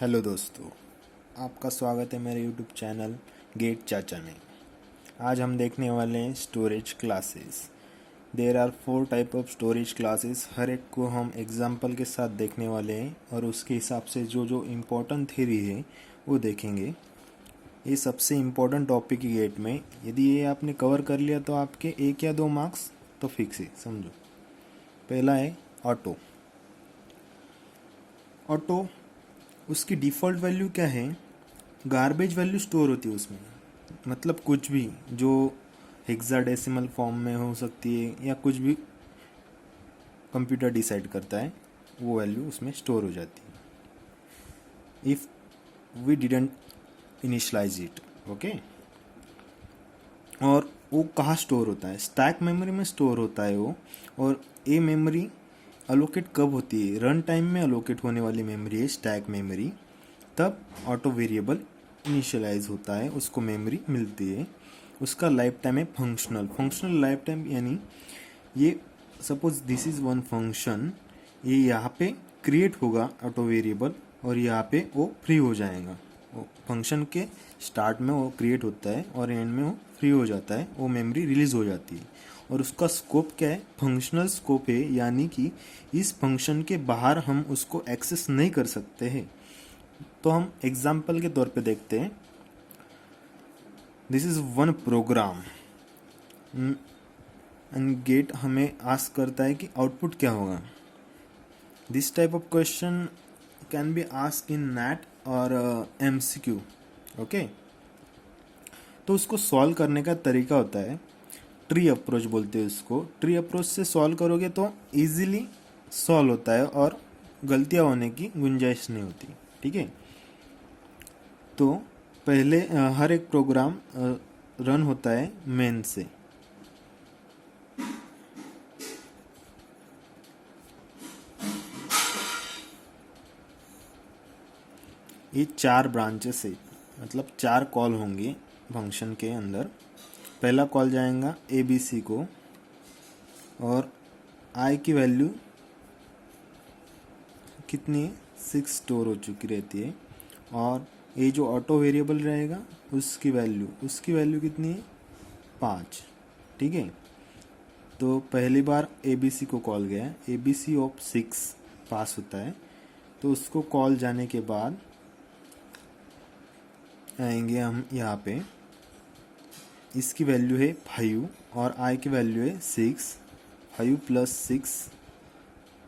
Hello दोस्तों, आपका स्वागत है मेरे यूट्यूब चैनल गेट चाचा में। आज हम देखने वाले हैं storage classes. There are 4 type of storage classes. हर एक को हम एग्जाम्पल के साथ देखने वाले हैं और उसके हिसाब से जो जो इम्पोर्टेंट थ्योरी है वो देखेंगे। ये सबसे इम्पोर्टेंट टॉपिक है गेट में। यदि ये आपने कवर कर लिया तो आपके 1 या 2 मार्क्स तो फिक्स है, समझो। पहला है ऑटो। ऑटो उसकी डिफ़ॉल्ट वैल्यू क्या है? गार्बेज वैल्यू स्टोर होती है उसमें। मतलब कुछ भी जो हेक्साडेसिमल फॉर्म में हो सकती है या कुछ भी कंप्यूटर डिसाइड करता है, वो वैल्यू उसमें स्टोर हो जाती है if we didn't initialize it. Okay. और वो कहाँ स्टोर होता है? स्टैक मेमोरी में स्टोर होता है वो। और ये मेमोरी अलोकेट कब होती है? रन टाइम में अलोकेट होने वाली मेमोरी है स्टैक मेमोरी। तब ऑटो वेरिएबल इनिशियलाइज होता है, उसको मेमोरी मिलती है। उसका लाइफ टाइम है फंक्शनल लाइफ टाइम। यानी ये suppose this is one function, ये यहाँ पे क्रिएट होगा ऑटो वेरिएबल और यहाँ पे वो फ्री हो जाएगा। वो फंक्शन के स्टार्ट में वो क्रिएट होता है और एंड में वो फ्री हो जाता है, वो मेमोरी रिलीज हो जाती है। और उसका स्कोप क्या है? फंक्शनल स्कोप है, यानी कि इस फंक्शन के बाहर हम उसको एक्सेस नहीं कर सकते हैं। तो हम एग्जाम्पल के तौर पे देखते हैं। This is one program and get हमें आस्क करता है कि आउटपुट क्या होगा। This type of question can be ask in NAT और एमसीक्यू। ओके। तो उसको सॉल्व करने का तरीका होता है ट्री अप्रोच बोलते हैं उसको। ट्री अप्रोच से सॉल्व करोगे तो इजीली सॉल्व होता है और गलतियां होने की गुंजाइश नहीं होती। ठीक है। तो पहले हर एक प्रोग्राम रन होता है मेन से। ये 4 ब्रांचेस है, मतलब 4 कॉल होंगे फंक्शन के अंदर। पहला कॉल जाएगा ABC को और I की वैल्यू कितनी है? 6 स्टोर हो चुकी रहती है। और ये जो ऑटो वेरिएबल रहेगा उसकी वैल्यू कितनी है? 5। ठीक है। तो पहली बार ABC को कॉल गया, ABC ऑफ 6 पास होता है। तो उसको कॉल जाने के बाद आएंगे हम यहाँ पे। इसकी वैल्यू है 5 और I की वैल्यू है 6। 5 + 6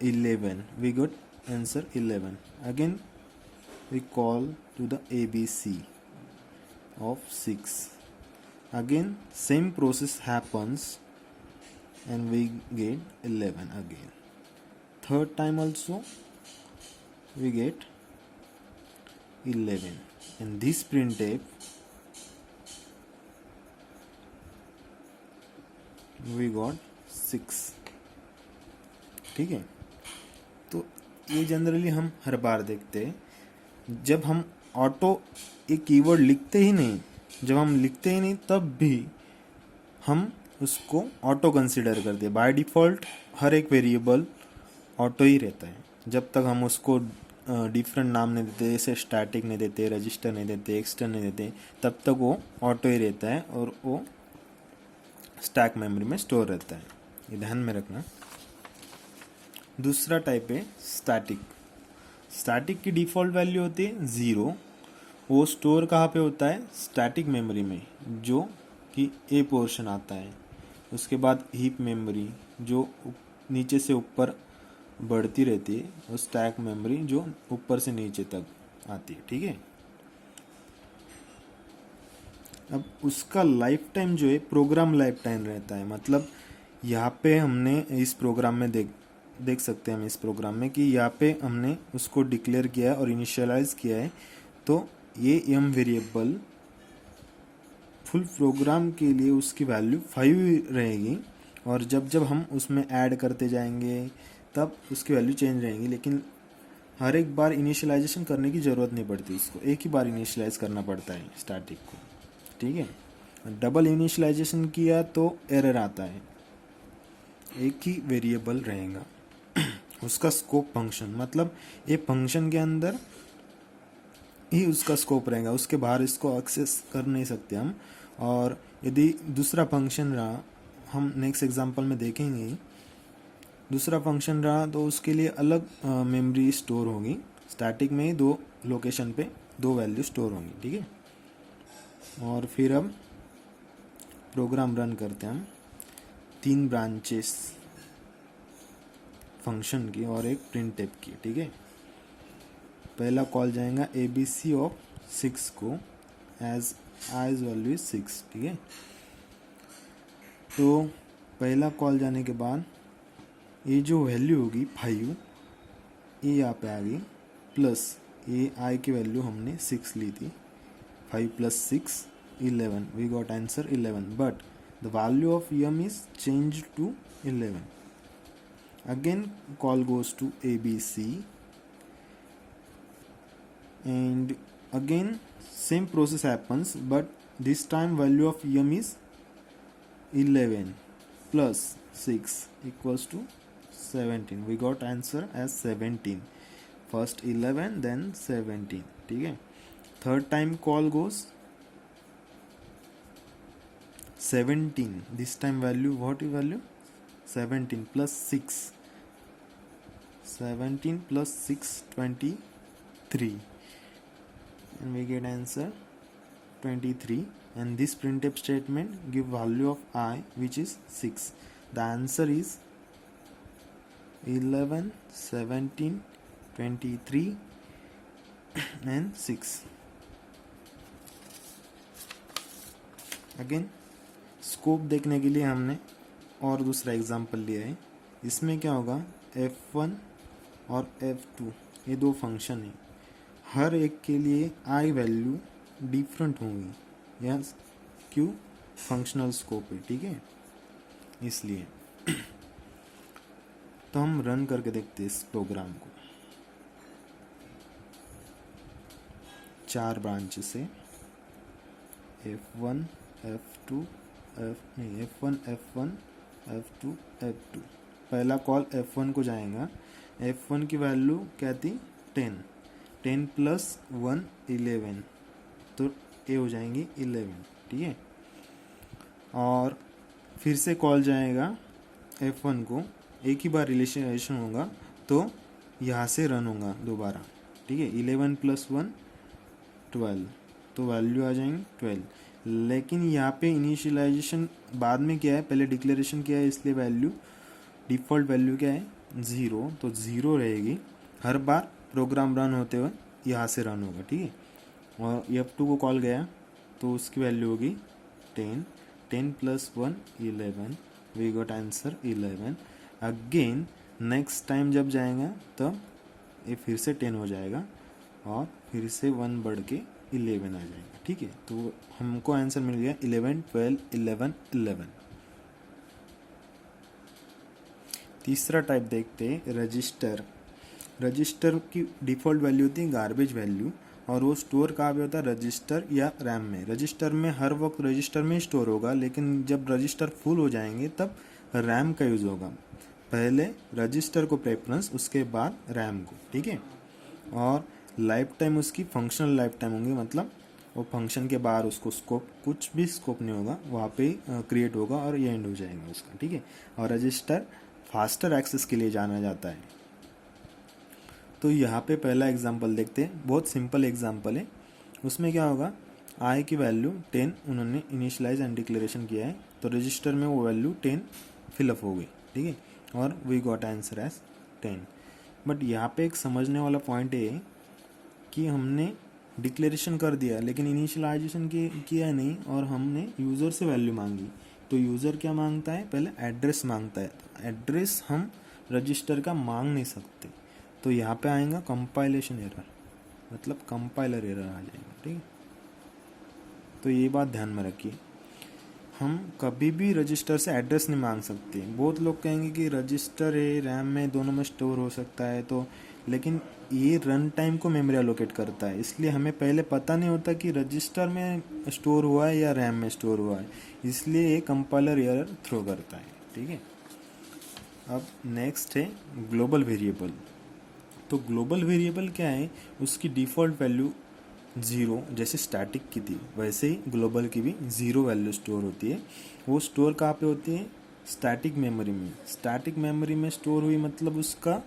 11। We got answer 11। Again we call to the ABC of 6. Again same process happens and we get 11 again. Third time also we get 11. And this printf we got 6. ठीक है। तो ये generally हम हर बार देखते हैं। जब हम ऑटो एक कीवर्ड लिखते ही नहीं तब भी हम उसको ऑटो कंसीडर करते हैं। बाय डिफ़ॉल्ट हर एक वेरिएबल ऑटो ही रहता है जब तक हम उसको डिफरेंट नाम नहीं देते, जैसे स्टैटिक नहीं देते, रजिस्टर नहीं देते, एक्सटर नहीं देते, तब तक वो ऑटो ही रहता है और वो स्टैक मेमोरी में स्टोर रहता है। ये ध्यान में रखना। दूसरा टाइप है स्टैटिक की डिफ़ॉल्ट वैल्यू होती है 0। वो स्टोर कहाँ पे होता है? स्टैटिक मेमोरी में, जो कि ए पोर्शन आता है। उसके बाद हीप मेमोरी जो नीचे से ऊपर बढ़ती रहती है, और स्टैक मेमोरी जो ऊपर से नीचे तक आती है। ठीक है। अब उसका लाइफ टाइम जो है प्रोग्राम लाइफ टाइम रहता है। मतलब यहाँ पे हमने इस प्रोग्राम में देख सकते हैं हम इस प्रोग्राम में कि यहाँ पे हमने उसको डिक्लेयर किया है और इनिशियलाइज किया है। तो ये एम वेरिएबल फुल प्रोग्राम के लिए उसकी वैल्यू 5 रहेगी और जब जब हम उसमें ऐड करते जाएंगे तब उसकी वैल्यू चेंज रहेगी। लेकिन हर एक बार इनिशियलाइजेशन करने की ज़रूरत नहीं पड़ती, उसको एक ही बार इनिशियलाइज करना पड़ता है स्टैटिक को। ठीक है। डबल इनिशियलाइजेशन किया तो एरर आता है। एक ही वेरिएबल रहेगा। उसका स्कोप फंक्शन, मतलब ये फंक्शन के अंदर ही उसका स्कोप रहेगा, उसके बाहर इसको एक्सेस कर नहीं सकते हम। और यदि दूसरा फंक्शन रहा, हम नेक्स्ट एग्जांपल में देखेंगे, दूसरा फंक्शन रहा तो उसके लिए अलग मेमोरी स्टोर होगी। स्टैटिक में ही दो लोकेशन पे दो वैल्यू स्टोर होंगी, ठीक है। और फिर अब प्रोग्राम रन करते हैं हम। 3 ब्रांचेस फंक्शन की और एक प्रिंटफ की, ठीक है। पहला कॉल जाएगा ABC ऑफ 6 को एज आई वैल्यू 6, ठीक है। तो पहला कॉल जाने के बाद ये जो वैल्यू होगी 5, ये यहाँ पे आ गई, प्लस ये आई की वैल्यू हमने 6 ली थी, 5 + 6 11, we got answer 11, but the value of m is changed to 11. Again call goes to ABC and again same process happens, but this time value of m is 11 plus 6 equals to 17. We got answer as 17. First 11 then 17, ठीक है। Third time call goes 17. This time value, what is value? 17 plus 6. 17 plus 6, 23. And we get answer 23. And this printf statement give value of I, which is 6. The answer is 11, 17, 23 and 6. Again scope देखने के लिए हमने और दूसरा example लिया है। इसमें क्या होगा, F1 और F2 ये दो फंक्शन हैं, हर एक के लिए आई वैल्यू डिफरेंट होंगी, या क्यों, फंक्शनल स्कोप है, ठीक है, इसलिए। तो हम रन करके देखते हैं इस प्रोग्राम को। 4 ब्रांचेस है, F1 F2 F1 F1 F2 F2। पहला कॉल F1 को जाएगा, F1 की वैल्यू क्या थी 10, 10 + 1 11, तो ये हो जाएंगी 11, ठीक है। और फिर से कॉल जाएगा F1 को, एक ही बार रिलेशन होगा तो यहाँ से रन होगा दोबारा, ठीक है। 11 + 1 12, तो वैल्यू आ जाएंगी 12। लेकिन यहाँ पे इनिशियलाइजेशन बाद में किया है, पहले डिक्लेरेशन किया है, इसलिए वैल्यू डिफ़ॉल्ट वैल्यू क्या है 0, तो 0 रहेगी। हर बार प्रोग्राम रन होते हुए यहाँ से रन होगा, ठीक है। और F2 को कॉल गया तो उसकी वैल्यू होगी 10, 10 + 1 11, we got answer 11। Again next time जब जाएगा तब ये फिर से 10 हो जाएगा और फिर से 1 बढ़ के 11 आ जाएगा, ठीक है। तो हमको आंसर मिल गया 11 12 11 11। तीसरा टाइप देखते हैं रजिस्टर। रजिस्टर की डिफ़ॉल्ट वैल्यू होती है गार्बेज वैल्यू, और वो स्टोर कहाँ पे होता है, रजिस्टर या रैम में। रजिस्टर में हर वक्त रजिस्टर में स्टोर होगा, लेकिन जब रजिस्टर फुल हो जाएंगे तब रैम का यूज़ होगा। पहले रजिस्टर को प्रेफरेंस, उसके बाद रैम को, ठीक है। और लाइफ टाइम उसकी फंक्शनल लाइफ टाइम होंगी, मतलब वो फंक्शन के बाहर उसको स्कोप, कुछ भी स्कोप नहीं होगा, वहाँ पे क्रिएट होगा और ये एंड हो जाएगा उसका, ठीक है। और रजिस्टर फास्टर एक्सेस के लिए जाना जाता है। तो यहाँ पे पहला एग्जांपल देखते हैं, बहुत सिंपल एग्जांपल है। उसमें क्या होगा, आई की वैल्यू 10 उन्होंने इनिशियलाइज एंड डिक्लेरेशन किया है, तो रजिस्टर में वो वैल्यू 10 फिलअप हो गई, ठीक है। और we got answer as 10। But यहाँ पे एक समझने वाला पॉइंट है कि हमने डिक्लेरेशन कर दिया लेकिन इनिशियलाइजेशन किया नहीं, और हमने यूज़र से वैल्यू मांगी। तो यूज़र क्या मांगता है, पहले एड्रेस मांगता है। तो एड्रेस हम रजिस्टर का मांग नहीं सकते, तो यहाँ पे आएगा कंपाइलेशन एरर, मतलब कंपाइलर एरर आ जाएगा, ठीक है। तो ये बात ध्यान में रखिए, हम कभी भी रजिस्टर से एड्रेस नहीं मांग सकते। बहुत लोग कहेंगे कि रजिस्टर है, रैम में, दोनों में स्टोर हो सकता है, तो लेकिन ये रन टाइम को मेमोरी एलोकेट करता है, इसलिए हमें पहले पता नहीं होता कि रजिस्टर में स्टोर हुआ है या रैम में स्टोर हुआ है, इसलिए ये कंपाइलर एरर थ्रो करता है, ठीक है। अब नेक्स्ट है ग्लोबल वेरिएबल। तो ग्लोबल वेरिएबल क्या है, उसकी डिफ़ॉल्ट वैल्यू ज़ीरो, जैसे स्टैटिक की थी वैसे ही ग्लोबल की भी ज़ीरो वैल्यू स्टोर होती है। वो स्टोर कहाँ पे होती है? स्टैटिक मेमोरी में। स्टैटिक मेमोरी में स्टोर हुई मतलब उसका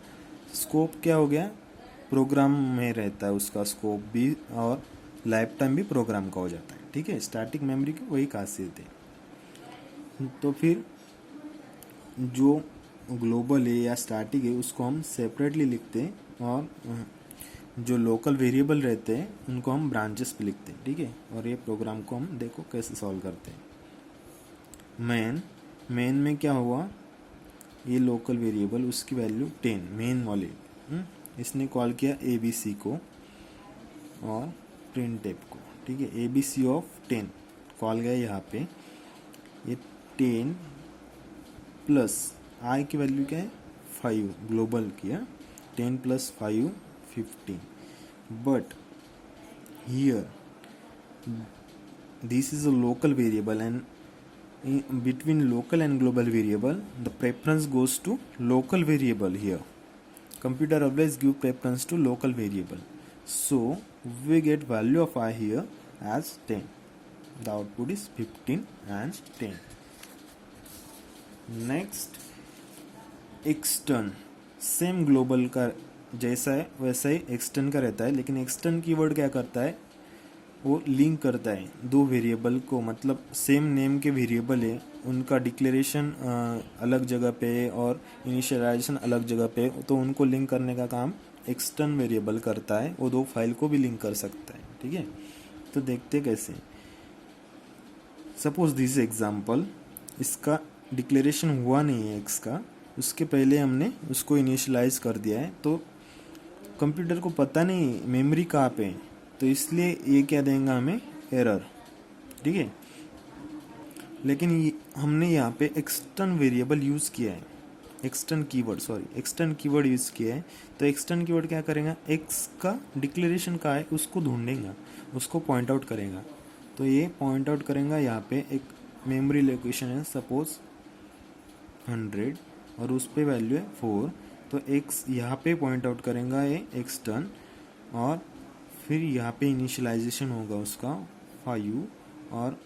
स्कोप क्या हो गया? प्रोग्राम में रहता है उसका स्कोप भी, और लाइफ टाइम भी प्रोग्राम का हो जाता है। ठीक है, स्टैटिक मेमोरी की वही खासियत है। तो फिर जो ग्लोबल है या स्टैटिक है उसको हम सेपरेटली लिखते हैं, और जो लोकल वेरिएबल रहते हैं उनको हम ब्रांचेस पे लिखते हैं। ठीक है, और ये प्रोग्राम को हम देखो कैसे सॉल्व करते हैं। मेन में क्या हुआ? ये लोकल वेरिएबल उसकी वैल्यू 10 मेन वाले, इसने कॉल किया ABC को और printf को। ठीक है, ABC ऑफ 10 कॉल गया यहाँ पे। ये 10 प्लस आई की वैल्यू क्या है? 5 ग्लोबल किया। 10 plus 5 15, but here this is a local variable, and between local and global variable the preference goes to local variable. Here computer always give preference to local variable, so we get value of I here as 10. The output is 15 and 10. Next, extern same global का जैसा है वैसा ही extern का रहता है, लेकिन extern keyword क्या करता है? वो लिंक करता है दो वेरिएबल को, मतलब सेम नेम के वेरिएबल है उनका डिक्लेरेशन अलग जगह पे और इनिशियलाइजेशन अलग जगह पे, तो उनको लिंक करने का काम एक्सटर्न वेरिएबल करता है। वो दो फाइल को भी लिंक कर सकता है। ठीक है, तो देखते कैसे। सपोज दिस एग्जांपल, इसका डिक्लेरेशन हुआ नहीं है एक्स का, उसके पहले हमने उसको इनिशियलाइज कर दिया है, तो कंप्यूटर को पता नहीं मेमोरी कहाँ पे है, तो इसलिए ये क्या देगा हमें? एरर। ठीक है, लेकिन हमने यहाँ पे एक्सटर्न वेरिएबल यूज़ किया है, एक्सटर्न कीवर्ड यूज़ किया है। तो एक्सटर्न कीवर्ड क्या करेगा? एक्स का डिक्लेरेशन का है उसको ढूंढेगा, उसको पॉइंट आउट करेगा। तो ये पॉइंट आउट करेगा यहाँ पे एक मेमोरी लोकेशन है सपोज 100 और उस पे वैल्यू है 4, तो एक्स यहाँ पे पॉइंट आउट करेगा ये एक्सटर्न, और फिर यहाँ पे इनिशियलाइजेशन होगा उसका 5 और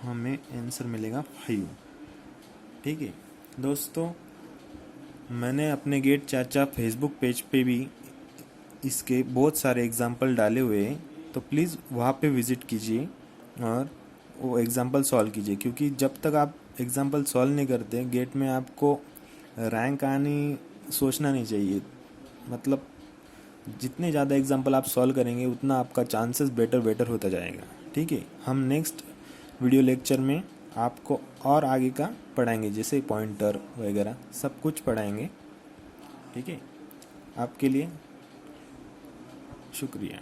हमें आंसर मिलेगा 5। ठीक है दोस्तों, मैंने अपने गेट चाचा फेसबुक पेज पे भी इसके बहुत सारे एग्जाम्पल डाले हुए हैं, तो प्लीज़ वहाँ पे विज़िट कीजिए और वो एग्जाम्पल सॉल्व कीजिए, क्योंकि जब तक आप एग्जाम्पल सॉल्व नहीं करते गेट में आपको रैंक आनी सोचना नहीं चाहिए। मतलब जितने ज़्यादा एग्जाम्पल आप सॉल्व करेंगे उतना आपका चांसेस बेटर होता जाएगा। ठीक है, हम नेक्स्ट वीडियो लेक्चर में आपको और आगे का पढ़ाएंगे, जैसे पॉइंटर वगैरह सब कुछ पढ़ाएंगे। ठीक है, आपके लिए शुक्रिया।